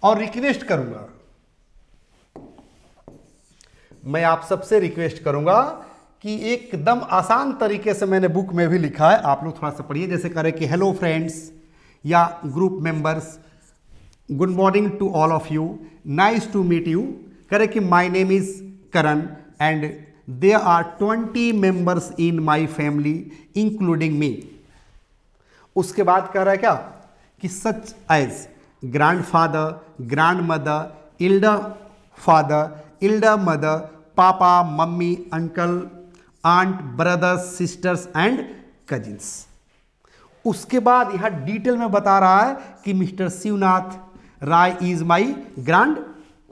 और रिक्वेस्ट करूंगा, मैं आप सबसे रिक्वेस्ट करूंगा कि एकदम आसान तरीके से मैंने बुक में भी लिखा है, आप लोग थोड़ा सा पढ़िए। जैसे करें कि हेलो फ्रेंड्स, या group members, good morning to all of you, nice to meet you, करें कि my name is Karan and there are 20 members in my family including me. उसके बाद कह रहा है क्या कि such as grandfather, grand mother, elder father, elder mother, papa, mummy, uncle, aunt, brothers, sisters and cousins. उसके बाद यहां डिटेल में बता रहा है कि Mr Shivnath Rai is my grand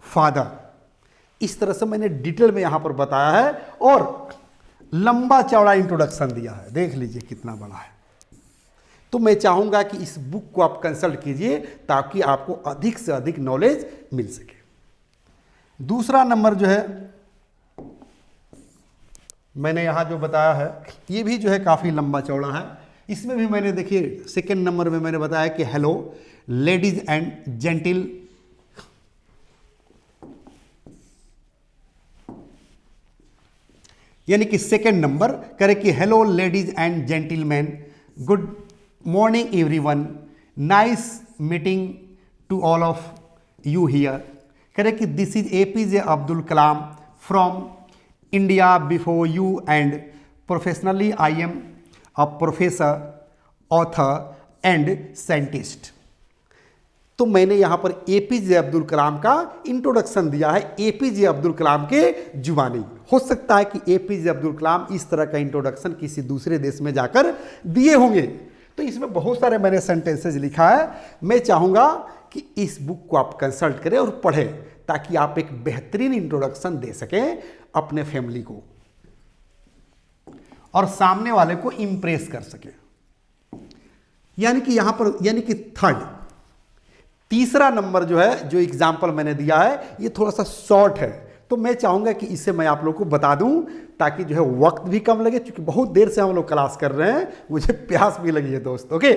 father. इस तरह से मैंने डिटेल में यहां पर बताया है और लंबा चौड़ा इंट्रोडक्शन दिया है। देख लीजिए कितना बड़ा है। तो मैं चाहूंगा कि इस बुक को आप कंसल्ट कीजिए ताकि आपको अधिक से अधिक नॉलेज मिल सके। दूसरा नंबर जो है मैंने यहां जो बताया है ये भी जो है काफी लंबा चौड़ा है। इसमें भी मैंने देखिए सेकंड नंबर में मैंने बताया कि हेलो लेडीज एंड जेंटिल, यानी कि सेकंड नंबर करे कि hello ladies and gentleman, good morning everyone, nice meeting to all of you here, करे कि this is APJ Abdul Kalam from India before you and professionally I am a professor, author and scientist. तो मैंने यहां पर एपीजे अब्दुल कलाम का इंट्रोडक्शन दिया है एपीजे अब्दुल कलाम के जुबानी। हो सकता है कि एपीजे अब्दुल कलाम इस तरह का इंट्रोडक्शन किसी दूसरे देश में जाकर दिए होंगे। तो इसमें बहुत सारे मैंने सेंटेंसेस लिखा है। मैं चाहूंगा कि इस बुक को आप कंसल्ट करें और पढ़ें ताकि आप एक बेहतरीन इंट्रोडक्शन दे सकें अपने फैमिली को और सामने वाले को इंप्रेस कर सकें। यानी कि यहां पर यानी कि थर्ड तीसरा नंबर जो है जो एग्जाम्पल मैंने दिया है ये थोड़ा सा शॉर्ट है, तो मैं चाहूंगा कि इसे मैं आप लोग को बता दूं ताकि जो है वक्त भी कम लगे, क्योंकि बहुत देर से हम लोग क्लास कर रहे हैं, मुझे प्यास भी लगी है दोस्त। ओके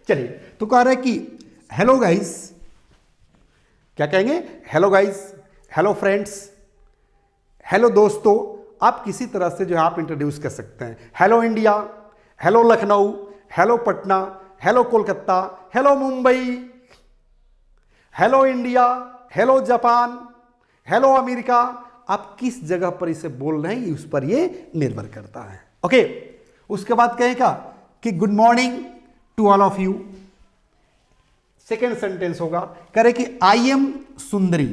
चलिए, तो कह रहा है कि हेलो गाइस, क्या कहेंगे, hello guys, hello friends, hello दोस्तों। आप किसी तरह से जो है आप इंट्रोड्यूस कर सकते हैं। Hello India, hello Lucknow, hello Patna, hello Kolkata, hello Mumbai, hello India, hello Japan, hello America. आप किस जगह पर इसे बोल रहे हैं उस पर ये निर्भर करता है। ओके, उसके बाद कहेगा कि good morning to all of you. Second sentence होगा, करे कि आई एम सुंदरी।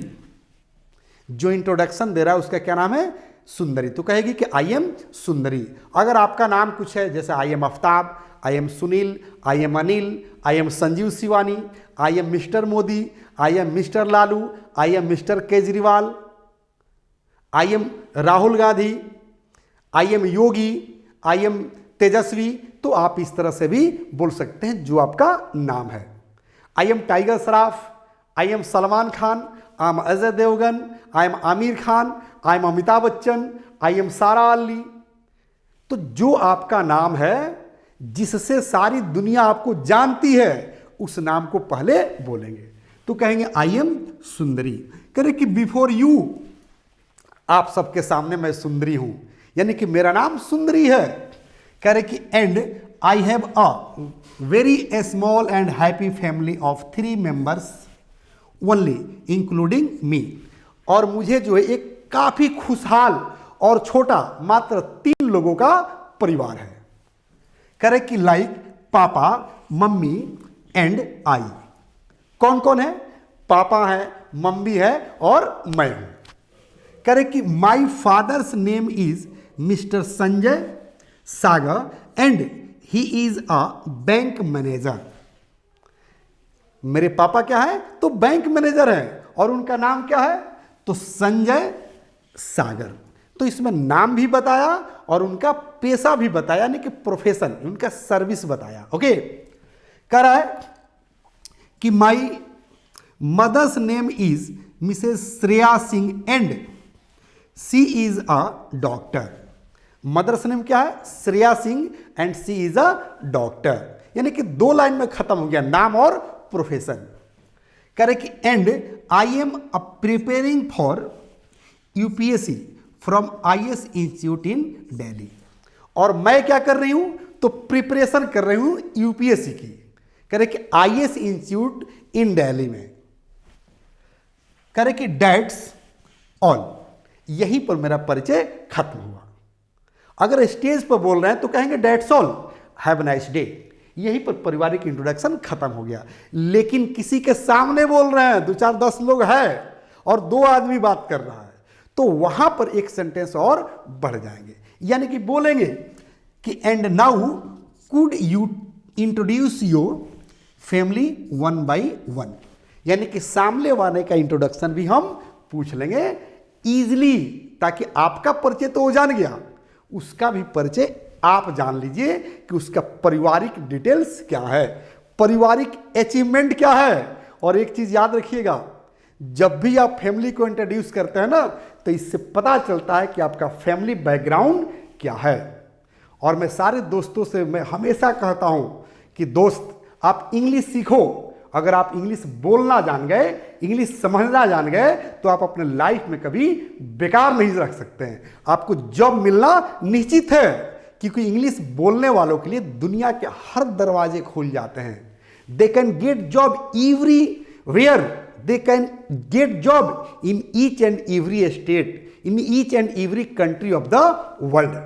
जो इंट्रोडक्शन दे रहा है उसका क्या नाम है, सुंदरी। तो कहेगी कि आई एम सुंदरी। अगर आपका नाम कुछ है जैसे I am Aftab, I am Sunil, I am Anil, I am Sanjeev Shivani, I am Mr Modi, I am Mr Lalu, I am Mr Kejriwal, I am Rahul Gandhi, I am Yogi, I am Tejashwi, तो आप इस तरह से भी बोल सकते हैं जो आपका नाम है। I am Tiger Shroff, I am Salman Khan, I am Ajay Devgan, I am Aamir Khan, I am Amitabh Bachchan, I am Sara Ali. तो जो आपका नाम है जिससे सारी दुनिया आपको जानती है उस नाम को पहले बोलेंगे। तो कहेंगे आई एम सुंदरी। करे कि बिफोर यू, आप सबके सामने मैं सुंदरी हूं, यानी कि मेरा नाम सुंदरी है। कह रहे कि and I have a very small and happy family of 3 members only including me. और मुझे जो है एक काफी खुशहाल और छोटा मात्र 3 लोगों का परिवार है। कह रहे कि लाइक पापा, मम्मी एंड आई। कौन कौन है, पापा है, मम्मी है और मैं हूं। कह रहे कि my father's name is mister Sanjay Sagar and he is a bank manager. मेरे पापा क्या है, तो बैंक मैनेजर है और उनका नाम क्या है, तो संजय सागर। तो इसमें नाम भी बताया और उनका पेशा भी बताया, यानी कि प्रोफेशन, उनका सर्विस बताया। ओके, कह रहा है कि my mother's name is Mrs Shreya Singh and she is a doctor. Mother's name क्या है, Shreya Singh and she is a doctor. यानी कि 2 लाइन में खत्म हो गया नाम और प्रोफेशन। कह रहे कि and I am a preparing for UPSC from IAS institute इन दिल्ली। और मैं क्या कर रही हूं, तो प्रिपरेशन कर रही हूं यूपीएससी की। कह रहे कि आईएएस इंस्टीट्यूट इन दिल्ली में, कह रहे कि डेट्स ऑल, यहीं पर मेरा परिचय खत्म हुआ। अगर स्टेज पर बोल रहे हैं तो कहेंगे that's all, have a nice day, यहीं पर पारिवारिक इंट्रोडक्शन खत्म हो गया। लेकिन किसी के सामने बोल रहे हैं, 2-4-10 लोग हैं और 2 आदमी बात कर रहा है, तो वहां पर एक सेंटेंस और बढ़ जाएंगे, यानी कि बोलेंगे कि and now could you introduce your family 1 by 1, यानी कि सामने वाले का इंट्रोडक्शन भी हम पूछ लेंगे इजीली, ताकि आपका परिचय तो हो जान गया, उसका भी परिचय आप जान लीजिए कि उसका पारिवारिक डिटेल्स क्या है, पारिवारिक अचीवमेंट क्या है। और एक चीज याद रखिएगा, जब भी आप फैमिली को इंट्रोड्यूस करते हैं ना, तो इससे पता चलता है कि आपका फैमिली बैकग्राउंड क्या है। और मैं सारे दोस्तों से मैं हमेशा कहता हूं कि दोस्त, आप इंग्लिश सीखो। अगर आप इंग्लिश बोलना जान गए, इंग्लिश समझना जान गए, तो आप अपने लाइफ में कभी बेकार नहीं रख सकते हैं। आपको जॉब मिलना निश्चित है, क्योंकि इंग्लिश बोलने वालों के लिए दुनिया के हर दरवाजे खुल जाते हैं। They can get job everywhere, they can get job in each and every state, in each and every country of the world.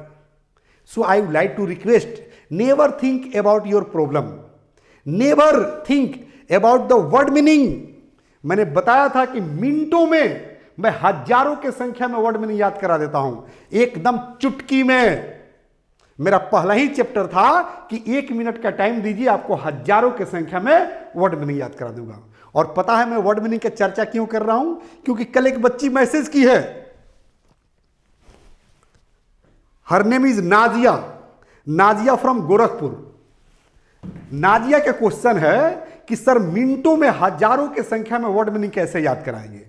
So I would like to request, never think about your problem, never think about the word meaning. मैंने बताया था कि मिनटों में मैं हजारों के संख्या में वर्ड मीनिंग याद करा देता हूं, एकदम चुटकी में। मेरा पहला ही चैप्टर था कि 1 मिनट का टाइम दीजिए, आपको हजारों के संख्या में वर्ड मीनिंग याद करा दूंगा। और पता है मैं वर्ड मीनिंग की चर्चा क्यों कर रहा हूं? क्योंकि कल एक बच्ची मैसेज की है, her name is Nazia, Nazia from Gorakhpur. Nazia का क्वेश्चन है कि सर मिनटों में हजारों के संख्या में वर्ड मीनिंग कैसे याद कराएंगे?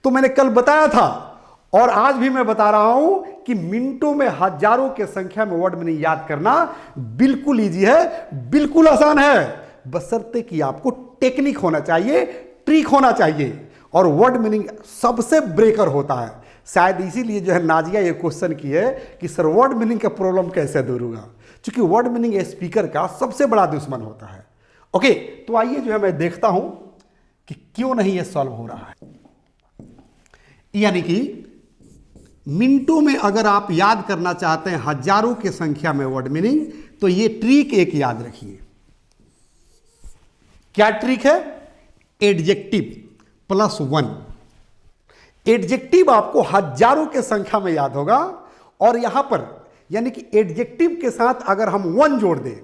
तो मैंने कल बताया था और आज भी मैं बता रहा हूं कि मिनटों में हजारों के संख्या में वर्ड मीनिंग याद करना बिल्कुल इजी है, बिल्कुल आसान है, बशर्ते कि आपको टेक्निक होना चाहिए, ट्रिक होना चाहिए। और वर्ड मीनिंग सबसे ब्रेकर होता है, शायद इसीलिए जो है नाजिया ये क्वेश्चन की है कि सर वर्ड मीनिंग का प्रॉब्लम कैसे दूर होगा, क्योंकि वर्ड मीनिंग स्पीकर का सबसे बड़ा दुश्मन होता है। ओके, तो आइए जो है मैं देखता हूं कि क्यों नहीं ये सॉल्व हो रहा है। यानी कि मिनटों में अगर आप याद करना चाहते हैं हजारों की संख्या में वर्ड मीनिंग, तो ये ट्रिक एक याद रखिए। क्या ट्रिक है? एडजेक्टिव +1। एडजेक्टिव आपको हजारों के संख्या में याद होगा, और यहां पर यानी कि एडजेक्टिव के साथ अगर हम 1 जोड़ दें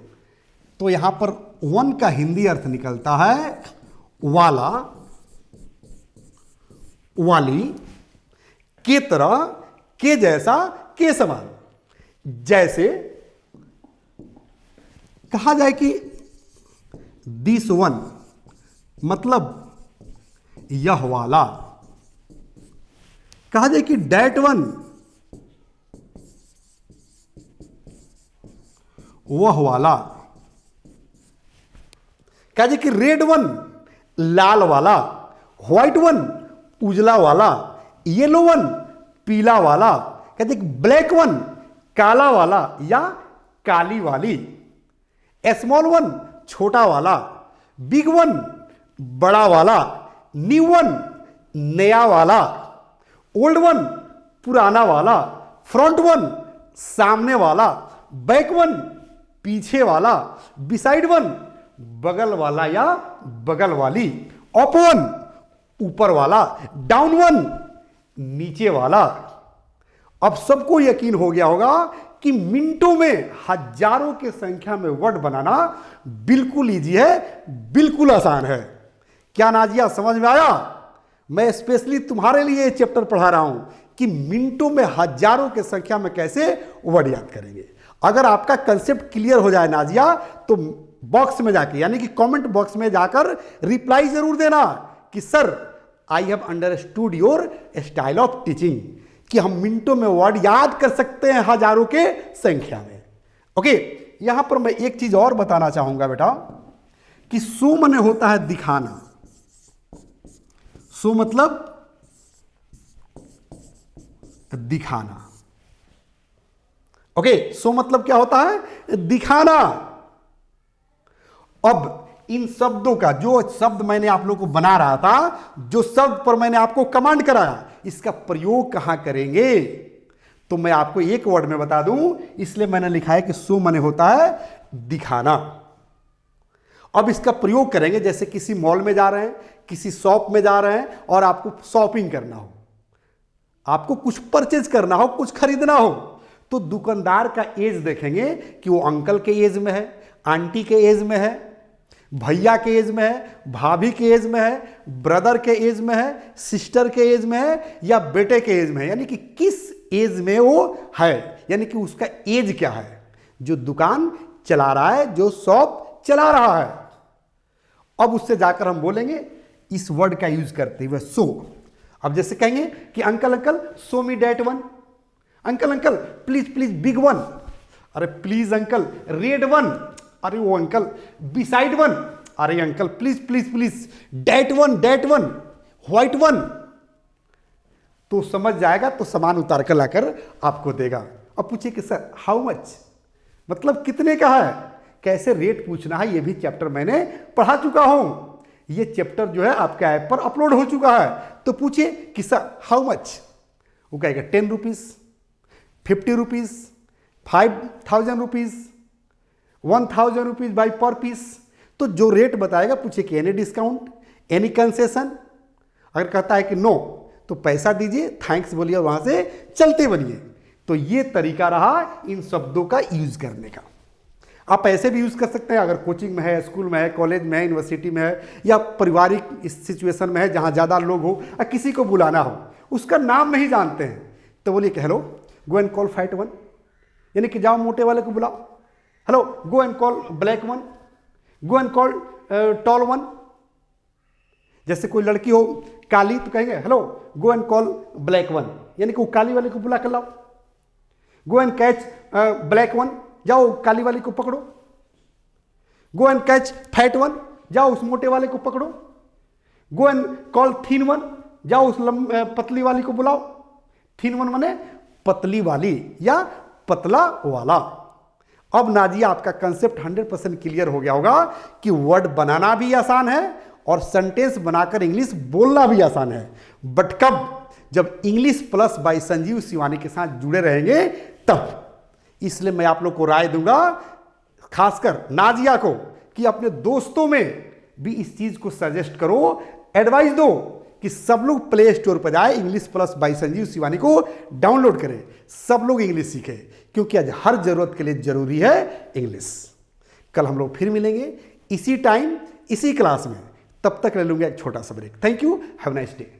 तो यहां पर 1 का हिंदी अर्थ निकलता है वाला, वाली, के तरह, के जैसा, के समान। जैसे कहा जाए कि दिस वन, मतलब यह वाला। कहा जाए कि डैट वन, वह वाला। कहा जाए कि रेड वन, लाल वाला, व्हाइट वन, उजला वाला, येलो वन, पीला वाला। कहते कि ब्लैक वन, काला वाला या काली वाली। स्मॉल वन, छोटा वाला। बिग वन, बड़ा वाला। न्यू वन, नया वाला। ओल्ड वन, पुराना वाला। फ्रंट वन, सामने वाला। बैक वन, पीछे वाला। बिसाइड वन, बगल वाला या बगल वाली। अप वन, ऊपर वाला। डाउन वन, नीचे वाला। अब सबको यकीन हो गया होगा कि मिनटों में हजारों की संख्या में वर्ड बनाना बिल्कुल इजी है, बिल्कुल आसान है। क्या नाजिया समझ में आया? मैं स्पेशली तुम्हारे लिए ये चैप्टर पढ़ा रहा हूं कि मिनटों में हजारों की संख्या में कैसे वर्ड याद करेंगे। अगर आपका कंसेप्ट क्लियर हो जाए नाजिया, तो बॉक्स में जाके यानी कि कमेंट बॉक्स में जाकर रिप्लाई जरूर देना कि sir I have understood your style of teaching, कि हम मिनटों में वर्ड याद कर सकते हैं हजारों के संख्या में। ओके, यहां पर मैं एक चीज और बताना चाहूंगा बेटा कि शो माने होता है दिखाना। शो मतलब दिखाना। ओके, शो मतलब क्या होता है? दिखाना। अब इन शब्दों का, जो शब्द मैंने आप लोगों को बना रहा था, जो शब्द पर मैंने आपको कमांड कराया, इसका प्रयोग कहां करेंगे? तो मैं आपको एक वर्ड में बता दूं, इसलिए मैंने लिखा है कि शो माने होता है दिखाना। अब इसका प्रयोग करेंगे जैसे किसी मॉल में जा रहे हैं, किसी शॉप में जा रहे हैं और आपको शॉपिंग करना हो, आपको कुछ परचेज करना हो, कुछ खरीदना हो, तो दुकानदार का एज देखेंगे कि वो अंकल के एज में है, आंटी के एज में है, भैया के एज में है, भाभी के एज में है, ब्रदर के एज में है, सिस्टर के एज में है, या बेटे के एज में है, यानी कि किस एज में वो है, यानी कि उसका एज क्या है, जो दुकान चला रहा है, जो शॉप चला रहा है। अब उससे जाकर हम बोलेंगे इस वर्ड का यूज करते हुए सो। अब जैसे कहेंगे कि uncle uncle show me that one, uncle uncle please please big one, अरे प्लीज अंकल रेड वन, अरे वो अंकल बिसाइड वन, अरे uncle please please please that one white one. तो समझ जाएगा तो सामान उतार कर लाकर आपको देगा। अब पूछिए कि सर हाउ मच, मतलब कितने का है, कैसे रेट पूछना है, ये भी चैप्टर मैंने पढ़ा चुका हूं। ये चैप्टर जो है आपके ऐप पर अपलोड हो चुका है। तो पूछिए कि सर हाउ मच, वो कहेगा 10 rupees, 50 rupees, 5000 rupees, 1000 rupees by पर पीस। तो जो रेट बताएगा पूछिए कि एनी डिस्काउंट, एनी कंसेशन। अगर कहता है कि नो तो पैसा दीजिए, थैंक्स बोलिए और वहां से चलते बनिए। तो ये तरीका रहा इन शब्दों का यूज करने का। आप ऐसे भी यूज कर सकते हैं, अगर कोचिंग में है, स्कूल में है, कॉलेज में है, यूनिवर्सिटी में है, या पारिवारिक इस सिचुएशन में है जहां ज्यादा लोग हो और किसी को बुलाना हो, उसका नाम नहीं जानते हैं, तो बोलिए कि hello go and call fight one, यानी कि जाओ मोटे वाले को बुलाओ। Hello go and call black one, go and call tall one. जैसे कोई लड़की हो काली तो कहेंगे hello go and call black one, यानी कि वो काली वाले को बुला कर लाओ। Go and catch black one, जाओ काली वाली को पकड़ो। Go and catch fat one, जाओ उस मोटे वाले को पकड़ो। Go and call thin one, जाओ उस पतली वाली को बुलाओ। थीन वन माने पतली वाली या पतला वाला। अब नाजिया आपका कंसेप्ट 100% क्लियर हो गया होगा कि वर्ड बनाना भी आसान है और सेंटेंस बनाकर इंग्लिश बोलना भी आसान है, बट कब, जब English plus by Sanjeev Shivani के साथ जुड़े रहेंगे तब। इसलिए मैं आप लोग को राय दूंगा, खासकर नाजिया को, कि अपने दोस्तों में भी इस चीज को सजेस्ट करो, एडवाइस दो कि सब लोग प्ले स्टोर पर जाए, English plus by Sanjeev Shivani को डाउनलोड करें, सब लोग इंग्लिश सीखें, क्योंकि आज हर जरूरत के लिए जरूरी है इंग्लिश। कल हम लोग फिर मिलेंगे इसी टाइम इसी क्लास में, तब तक ले लूंगा एक छोटा सा break. Thank you, have nice day.